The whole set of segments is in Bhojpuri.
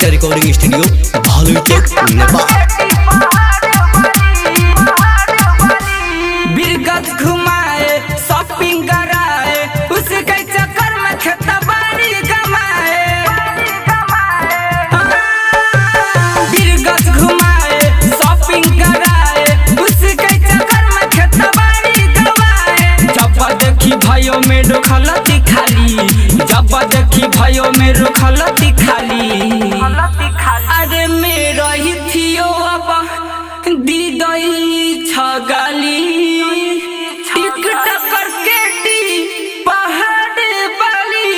सत्या रिकॉर्डिंग स्टूडियो भालू चौक नेपाल। बिरगज घुमाए शॉपिंग कराए उसके चक्कर में खेता बाड़ी कमाए। बिरगज घुमाए शॉपिंग कराए उसके चक्कर में खेता बाड़ी कमाए। जब देखी भाइयों में रोखलती खाली, जब देखी भाइयों में रोखलती खाली। अरे मेरा ही थियो अब दी दई छगाली टिकटॉक करके टी पहाड़ वाली।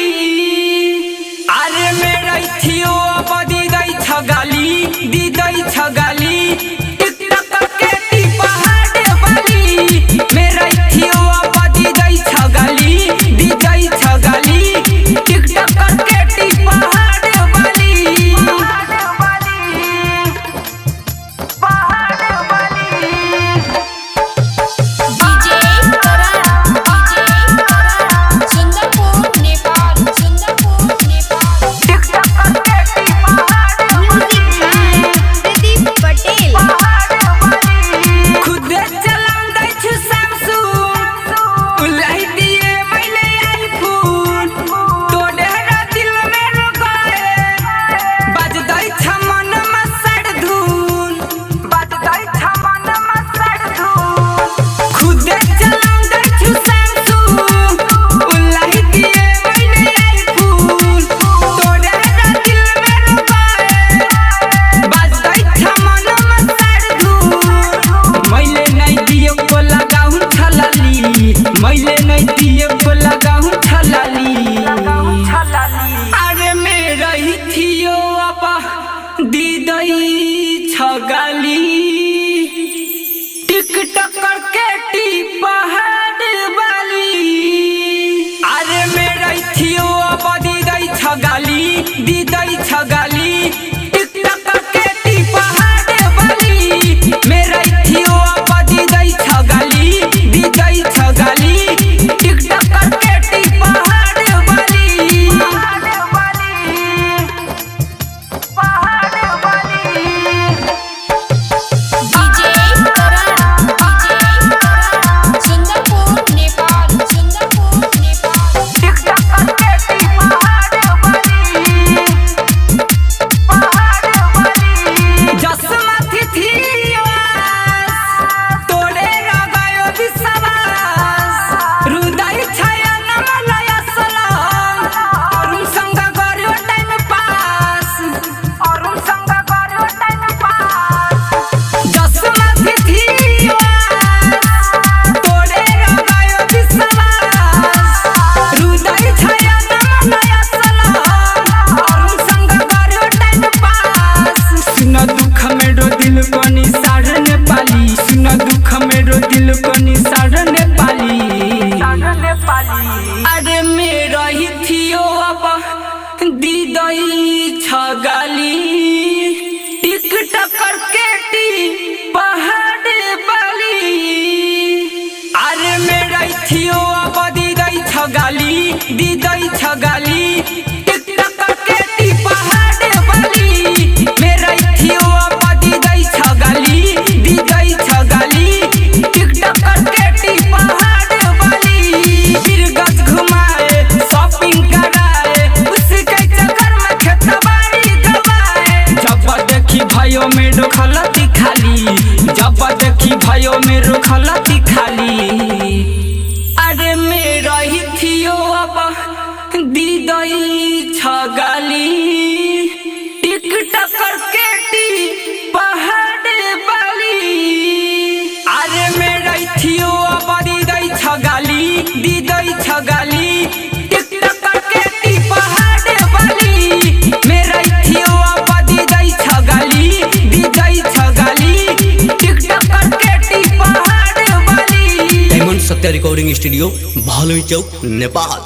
अरे मेरा ही थियो अब दी दई छगाली, दी दई छगाली टिकटॉक करके टी पहाड़ वाली। मेरा ही थियो अब दी दई छगाली, दी दई छगाली टिकटॉक करके टी पहाड़ वाली। मैले नहीं दिए को लगाऊं छलाली। अरे मेरा ही थियो अब दी दई छगाली टिकटॉक करके टी पहाड़ वाली। अरे मेरा ही थियो अब दी दई छगाली, दी दई छगाली टिकटॉक करके टी पहाड़ वाली। मेरा ही थियो अब दी दई छगाली, दी दई छगाली टिकटॉक करके टी पहाड़ वाली। दिल को निसार नेपाली, सुना दुख मेरो दिल को निसार नेपाली। अरे मेरा ही थियो अब दी दई छगाली टिकटॉक करके टी पहाड़ वाली। अरे मेरा ही थियो अब दी दई छगाली, दी दई छगाली टिकटॉक करके टी पहाड़ वाली। मेरा ही थियो अब दी दई छगाली, दी दई छगाली टिकटॉक करके टी पहाड़ वाली। बिरगज घुमाए शॉपिंग कराए उसके चक्कर में खेता बाड़ी कमाए। जब देखी भाइयों में रोखलती खाली, जब देखी भाइयों में रोखलती खाली। अरे मेरा ही थियो अब दी दई छगाली टिकटॉक करके टी पहाड़ वाली। अरे मेरा ही थियो अब दी दई छगाली, दी दई छगाली टिकटॉक करके टी पहाड़ वाली। मेरा ही थियो अब दी दई छगाली, दी दई छगाली टिकटॉक करके टी पहाड़ वाली। सत्या रिकॉर्डिंग स्टूडियो भालू चौक नेपाल।